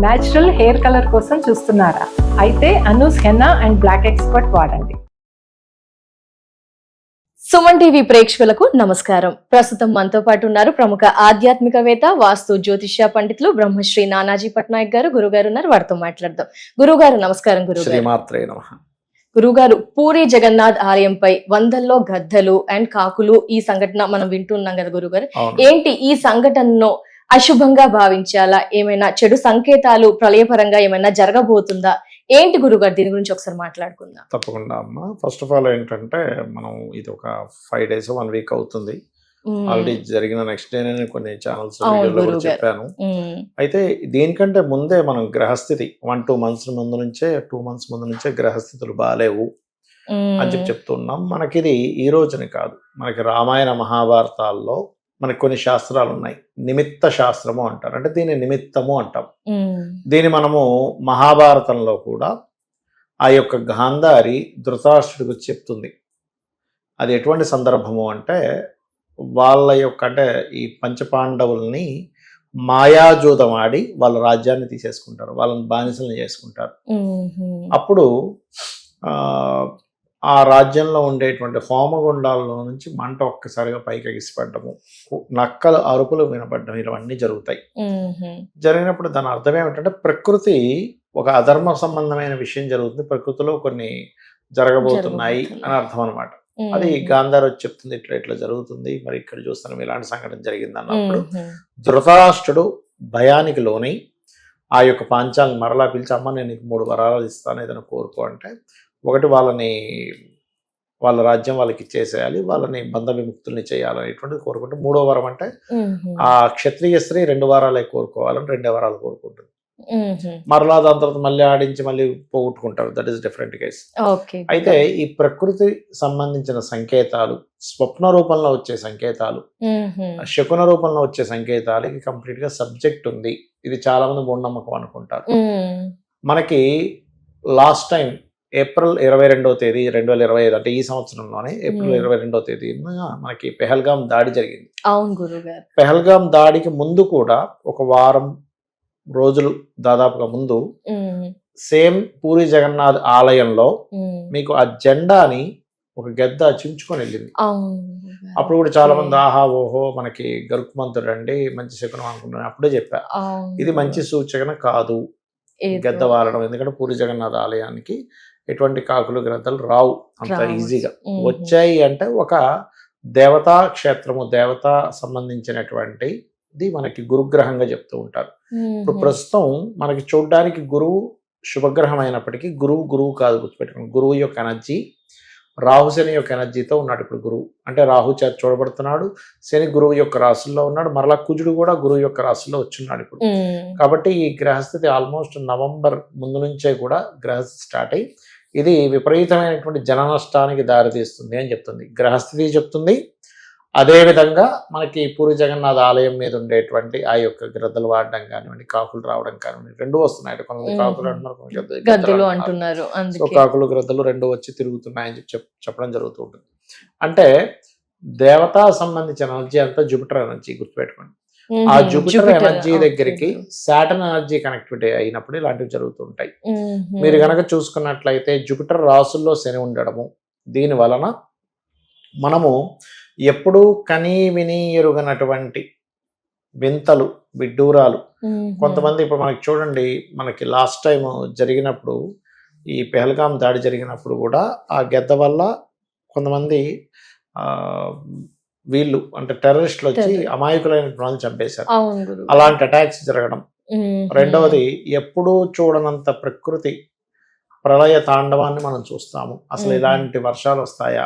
Natural hair colour కోసం చూస్తున్నారా? అయితే Anoos henna and black expert వాడండి. సుమన్ టీవీ ప్రేక్షకులకు నమస్కారం. ప్రస్తుతం మనతో పాటు ఉన్నారు ప్రముఖ ఆధ్యాత్మికవేత్త, వాస్తు జ్యోతిష్య పండితులు బ్రహ్మశ్రీ నానాజీ పట్నాయక్ గారు. గురుగారు ఉన్నారు, వారితో మాట్లాడదాం. గురుగారు నమస్కారం. గురుగారు, పూరి జగన్నాథ్ ఆలయంపై వందల్లో గద్దలు అండ్ కాకులు ఈ సంఘటన మనం వింటున్నాం కదా గురుగారు. ఏంటి ఈ సంఘటనను అశుభంగా భావించాలా? ఏమైనా చెడు సంకేతాలు ప్రళయపరంగా ఏమైనా జరగబోతుందా? ఏంటి గురుగారు, దీని గురించి ఒకసారి మాట్లాడుకుందాం. తప్పకుండా అమ్మా. ఫస్ట్ ఆఫ్ ఆల్ ఏంటంటే, మనం ఇది ఒక 5 days 1 week అవుతుంది. ఆల్రెడీ జరిగిన నెక్స్ట్ డే కొన్ని ఛానల్స్ వీడియోలో చెప్పాను. అయితే దీనికంటే ముందే మనం గ్రహస్థితి 1-2 months ముందు నుంచే 2 months ముందు నుంచే గ్రహస్థితులు బాలేవు అని చెప్తున్నాం. మనకిది ఈ రోజుని కాదు, మనకి రామాయణ మహాభారతాల్లో మనకి కొన్ని శాస్త్రాలు ఉన్నాయి. నిమిత్త శాస్త్రము అంటారు, అంటే దీని నిమిత్తము అంటాం. దీని మనము మహాభారతంలో కూడా ఆ యొక్క గాంధారి ధృతరాష్ట్రుడికి చెప్తుంది. అది ఎటువంటి సందర్భము అంటే, వాళ్ళ యొక్క అంటే ఈ పంచపాండవుల్ని మాయాజూదం ఆడి వాళ్ళ రాజ్యాన్ని తీసేసుకుంటారు, వాళ్ళని బానిసలను చేసుకుంటారు. అప్పుడు ఆ రాజ్యంలో ఉండేటువంటి హోమగుండాల్లో నుంచి మంట ఒక్కసారిగా పైకి ఎగిసిపడ్డము, నక్కలు అరుపులు వినపడ్డం, ఇవన్నీ జరుగుతాయి. జరిగినప్పుడు దాని అర్థం ఏమిటంటే, ప్రకృతి ఒక అధర్మ సంబంధమైన విషయం జరుగుతుంది, ప్రకృతిలో కొన్ని జరగబోతున్నాయి అని అర్థం అనమాట. అది గాంధారి వచ్చి చెప్తుంది, ఇట్లా ఇట్లా జరుగుతుంది, మరి ఇక్కడ చూస్తాను ఇలాంటి సంఘటన జరిగింది అన్నప్పుడు ధృతరాష్ట్రుడు భయానికి లోనై ఆ యొక్క పాంచాలను మరలా పిలిచి, అమ్మ నేను నీకు 3 వరాలు ఇస్తాను, ఏదైనా కోరుకో అంటే, ఒకటి వాళ్ళ రాజ్యం వాళ్ళకి ఇచ్చేసేయాలి, వాళ్ళని బంధ విముక్తుల్ని చేయాలనేటువంటిది కోరుకుంటే, 3వ వరం అంటే ఆ క్షత్రియ స్త్రీ 2 వరాలే కోరుకోవాలని 2 వరాలు కోరుకుంటుంది. మరలా దాని తర్వాత మళ్ళీ ఆడించి మళ్ళీ పోగొట్టుకుంటారు. That is different case. అయితే ఈ ప్రకృతి సంబంధించిన సంకేతాలు, స్వప్న రూపంలో వచ్చే సంకేతాలు, శకున రూపంలో వచ్చే సంకేతాలకి కంప్లీట్ గా సబ్జెక్ట్ ఉంది. ఇది చాలా మంది మూఢనమ్మకం అనుకుంటారు. మనకి లాస్ట్ టైం ఏప్రిల్ 22వ తేదీ 2025, అంటే ఈ సంవత్సరంలోనే ఏప్రిల్ 22వ తేదీన మనకి పెహల్గాం దాడి జరిగింది. పెహల్గాం దాడికి ముందు కూడా ఒక వారం రోజులు దాదాపుగా ముందు సేమ్ పూరి జగన్నాథ్ ఆలయంలో మీకు ఆ జెండాని ఒక గెద్ద చించుకొని వెళ్ళింది. అప్పుడు కూడా చాలా మంది ఆహా ఓహో మనకి గరుకుమంతుడు అండి, మంచి శకునం అనుకుంటున్నాను. అప్పుడే చెప్పా, ఇది మంచి సూచన కాదు గెద్ద వాలడం. ఎందుకంటే పూరి జగన్నాథ్ ఆలయానికి ఎటువంటి కాకులు గ్రద్దలు రావు అంత ఈజీగా. వచ్చాయి అంటే ఒక దేవతా క్షేత్రము, దేవత సంబంధించినటువంటి ఇది మనకి గురుగ్రహంగా చెప్తూ ఉంటారు. ఇప్పుడు ప్రస్తుతం మనకి చూడడానికి గురువు శుభగ్రహం అయినప్పటికీ గురువు కాదు, గుర్తుపెట్టుకోండి. గురువు యొక్క ఎనర్జీ రాహు శని యొక్క ఎనర్జీతో ఉన్నాడు. ఇప్పుడు గురువు అంటే రాహు చేత చూడబడుతున్నాడు, శని గురువు యొక్క రాశుల్లో ఉన్నాడు, మరలా కుజుడు కూడా గురువు యొక్క రాశుల్లో వచ్చున్నాడు ఇప్పుడు. కాబట్టి ఈ గ్రహస్థితి ఆల్మోస్ట్ నవంబర్ ముందు నుంచే కూడా గ్రహస్థితి స్టార్ట్ అయ్యి ఇది విపరీతమైనటువంటి జన నష్టానికి దారితీస్తుంది అని చెప్తుంది గ్రహస్థితి చెప్తుంది. అదేవిధంగా మనకి పూరి జగన్నాథ్ ఆలయం మీద ఉండేటువంటి ఆ యొక్క గ్రద్దలు వాడడం కానివ్వండి, కాకులు రావడం కానివ్వండి, 2 వస్తున్నాయి. కొంతమంది కాకులు అంటున్నారు, సో కాకులు గ్రద్దలు 2 వచ్చి తిరుగుతున్నాయని చెప్పడం జరుగుతూ ఉంటుంది. అంటే దేవతా సంబంధించిన ఎనర్జీ అంతా జూపిటర్ ఎనర్జీ, గుర్తుపెట్టుకోండి. ఆ జూపిటర్ ఎనర్జీ దగ్గరికి సాటర్న్ ఎనర్జీ కనెక్టివిటీ అయినప్పుడు ఇలాంటివి జరుగుతూ ఉంటాయి. మీరు కనుక చూసుకున్నట్లయితే జూపిటర్ రాసుల్లో శని ఉండడము, దీని వలన మనము ఎప్పుడూ కనీ విని ఎరుగనటువంటి వింతలు, విడ్డూరాలు. కొంతమంది ఇప్పుడు మనకి చూడండి, మనకి లాస్ట్ టైం జరిగినప్పుడు ఈ పెహల్గాం దాడి జరిగినప్పుడు కూడా ఆ గెద్ద వల్ల కొంతమంది వీళ్ళు అంటే టెర్రరిస్టులు వచ్చి అమాయకులైన వాళ్ళని చంపేశారు. అలాంటి అటాక్స్ జరగడం. రెండవది, ఎప్పుడూ చూడనంత ప్రకృతి ప్రళయ తాండవాన్ని మనం చూస్తాము. అసలు ఇలాంటి వర్షాలు వస్తాయా,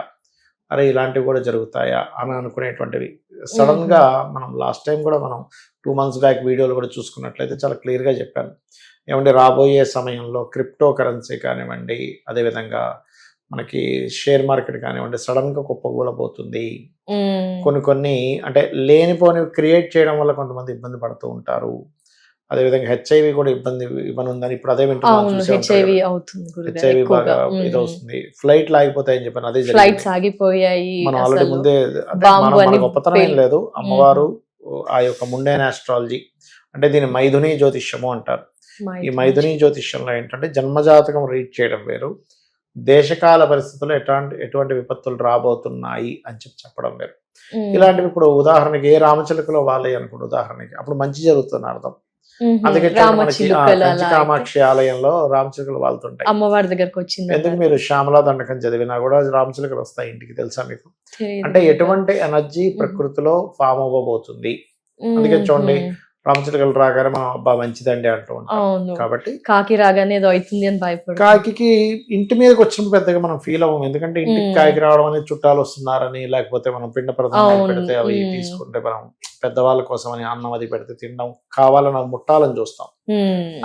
అరే ఇలాంటివి కూడా జరుగుతాయా అని అనుకునేటువంటివి. సడన్ గా మనం లాస్ట్ టైం కూడా మనం 2 months బ్యాక్ వీడియోలు కూడా చూసుకున్నట్లయితే చాలా క్లియర్గా చెప్పాను. ఏమంటే రాబోయే సమయంలో క్రిప్టో కరెన్సీ కానివ్వండి, అదేవిధంగా మనకి షేర్ మార్కెట్ కానివ్వండి, సడన్ గా కుప్పకూలబోతుంది. కొన్ని అంటే లేనిపోని క్రియేట్ చేయడం వల్ల కొంతమంది ఇబ్బంది పడుతూ ఉంటారు. అదేవిధంగా హెచ్ఐవి కూడా ఇవ్వనుందని ఇప్పుడు అదే వింటున్నాం. హెచ్ఐవి బాగా ఇది వస్తుంది, ఫ్లైట్ లాగిపోతాయని చెప్పాను. అదే ఆగిపోయాయి. మనం ఆల్రెడీ ముందే మన గొప్పతనం ఏం లేదు. అమ్మవారు ఆ యొక్క ముండైన ఆస్ట్రాలజీ అంటే దీని మైథుని జ్యోతిష్యము అంటారు. ఈ మైథుని జ్యోతిష్యంలో ఏంటంటే జన్మజాతకం రీడ్ చేయడం వేరు, దేశకాల పరిస్థితుల్లో ఎటువంటి విపత్తులు రాబోతున్నాయి అని చెప్పడం వేరు. ఇలాంటివి ఇప్పుడు ఉదాహరణకి ఏ రామచిలుకలో వాళ్ళే అనుకోండి ఉదాహరణకి, అప్పుడు మంచి జరుగుతుంది అర్థం. అందుకే మనకి కంచి కామాక్షి ఆలయంలో రామచిలుకలు వాళ్తుంటాయి, అమ్మవారి దగ్గరకు వచ్చింది. ఎందుకు మీరు శ్యామలా దండకం చదివినా కూడా రామచిలుకలు వస్తాయి ఇంటికి, తెలుసా మీకు? అంటే ఎటువంటి ఎనర్జీ ప్రకృతిలో ఫామ్ అవ్వబోతుంది. అందుకే చూడండి రామచిలుకలు రాగానే మనం అబ్బా మంచిదండి అంటూ ఉంటాం. కాబట్టి కాకి రాగానే ఏదో అవుతుంది అని భయపడు, కాకి ఇంటి మీదకి వచ్చినప్పుడు పెద్దగా మనం ఫీల్ అవ్వము, ఎందుకంటే ఇంటికి కాకి రావడం అనేది చుట్టాలు వస్తున్నారని, లేకపోతే మనం పిండ ప్రదానం పెడితే అవి తీసుకుంటే మనం పెద్దవాళ్ళ కోసం అని అన్నం అది పెడితే తినడం కావాలని ముట్టాలని చూస్తాం.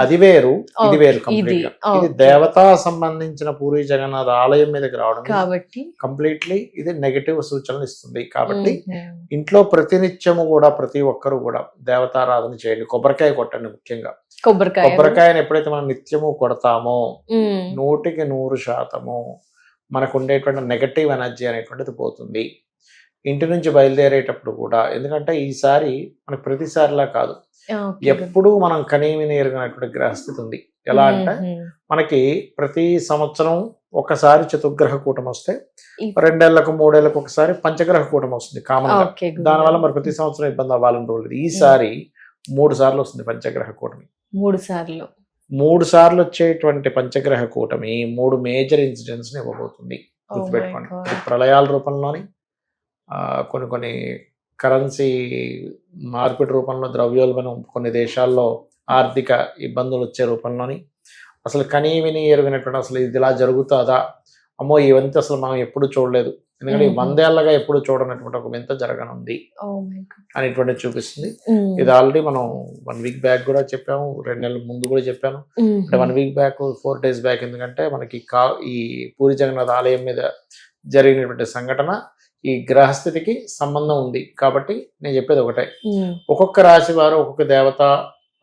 అది వేరు, ఇది వేరు. కంప్లీట్ గా ఇది దేవతా సంబంధించిన పూరి జగన్నాథ్ ఆలయం మీదకి రావడం కాబట్టి కంప్లీట్లీ ఇది నెగటివ్ సూచనలు ఇస్తుంది. కాబట్టి ఇంట్లో ప్రతినిత్యము కూడా ప్రతి ఒక్కరు కూడా దేవతారాధన చేయండి, కొబ్బరికాయ కొట్టండి. ముఖ్యంగా కొబ్బరికాయను ఎప్పుడైతే మనం నిత్యము కొడతామో 100% మనకు ఉండేటువంటి నెగటివ్ ఎనర్జీ అనేటువంటిది పోతుంది. ఇంటి నుంచి బయలుదేరేటప్పుడు కూడా, ఎందుకంటే ఈసారి మనకు ప్రతిసారిలా కాదు, ఎప్పుడు మనం కనీవిని ఎరుగినటువంటి గ్రహస్థితి ఉంది. ఎలా అంటే మనకి ప్రతి సంవత్సరం ఒకసారి చతుర్గ్రహ కూటమి వస్తే 2 ఏళ్లకు 3 ఏళ్లకు ఒకసారి పంచగ్రహ కూటమి వస్తుంది కామన్ గా. దానివల్ల మరి ప్రతి సంవత్సరం ఇబ్బంది అవ్వాలని రోజులు. ఈసారి 3 సార్లు వస్తుంది పంచగ్రహ కూటమి. 3 సార్లు వచ్చేటువంటి పంచగ్రహ కూటమి 3 మేజర్ ఇన్సిడెంట్స్ ని ఇవ్వబోతుంది. గుర్తుపెట్టుకోండి. ప్రళయాల రూపంలోని, కొన్ని కరెన్సీ మార్పిడి రూపంలో, ద్రవ్యోల్బణం, కొన్ని దేశాల్లో ఆర్థిక ఇబ్బందులు వచ్చే రూపంలోని, అసలు కనీవిని ఎరుగినటువంటి అసలు ఇది ఇలా జరుగుతుందా, అమ్మో ఈ వింత అసలు మనం ఎప్పుడు చూడలేదు, ఎందుకంటే 100 ఏళ్ళగా ఎప్పుడు చూడనటువంటి ఒక వింత జరగనుంది అనేటువంటి చూపిస్తుంది. ఇది ఆల్రెడీ మనం 1 వీక్ బ్యాక్ కూడా చెప్పాము, 2 నెలల ముందు కూడా చెప్పాను. అంటే 1 వీక్ బ్యాక్ 4 days బ్యాక్, ఎందుకంటే మనకి ఈ పూరి జగన్నాథ్ ఆలయం మీద జరిగినటువంటి సంఘటన ఈ గ్రహస్థితికి సంబంధం ఉంది. కాబట్టి నేను చెప్పేది ఒకటే, ఒక్కొక్క రాశి వారు ఒక్కొక్క దేవత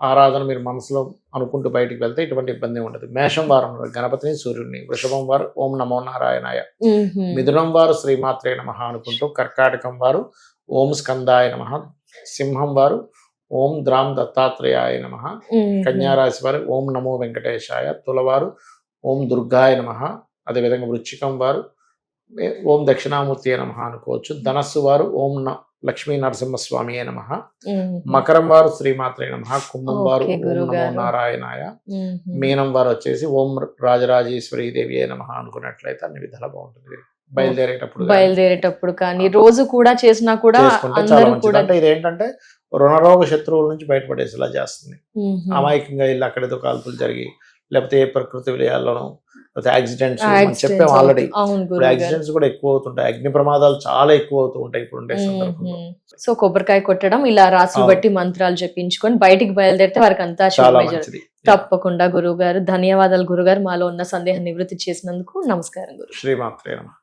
ఆరాధన మీరు మనసులో అనుకుంటూ బయటికి వెళ్తే ఇటువంటి ఇబ్బంది ఉండదు. మేషం వారు గణపతిని, సూర్యుడిని, వృషభం వారు ఓం నమో నారాయణాయ, మిథునం వారు శ్రీమాత్రే నమః అనుకుంటూ, కర్కాటకం వారు ఓం స్కందాయ నమః, సింహం వారు ఓం ద్రాం దత్తాత్రేయాయ నమః, కన్యారాశి వారు ఓం నమో వెంకటేశాయ, తులవారు ఓం దుర్గాయ నమః, అదేవిధంగా వృశ్చికం వారు ఓం దక్షిణామూర్తి నమః అనుకోవచ్చు. ధనస్సు వారు ఓం లక్ష్మీ నరసింహస్వామి నమః, మకరం వారు శ్రీమాత్రే నమః, కుంభం వారు ఓం నమో నారాయణాయ, మీనం వారు వచ్చేసి ఓం రాజరాజేశ్వరీ దేవి నమః అనుకున్నట్లయితే అన్ని విధాలా బాగుంటుంది. బయలుదేరేటప్పుడు కానీ రోజు కూడా చేసినా కూడా చాలా మంచిది. అంటే ఇదేంటంటే రుణరోగ శత్రువుల నుంచి బయటపడేసేలా చేస్తుంది. అమాయకంగా వెళ్ళి అక్కడేదో కాల్పులు జరిగి, లేకపోతే ఏ ప్రకృతి విలయాల్లోనూ, యాక్సిడెంట్స్ చెప్పాం ఆల్రెడీ. ఇప్పుడు యాక్సిడెంట్స్ కూడా ఎక్కువ అవుతుంటాయి, అగ్ని ప్రమాదాలు చాలా ఎక్కువ అవుతూ ఉంటాయి ఇప్పుడు ఉండే సందర్భంలో. సో కొబ్బరికాయ కొట్టడం, ఇలా రాసులు బట్టి మంత్రాలు చెప్పించుకొని బయటికి బయలుదేరితే వారికి అంతా తప్పకుండా. గురువు గారు ధన్యవాదాలు. గురుగారు మాలో ఉన్న సందేహం నివృత్తి చేసినందుకు నమస్కారం. గురు శ్రీమాత్రే నమః.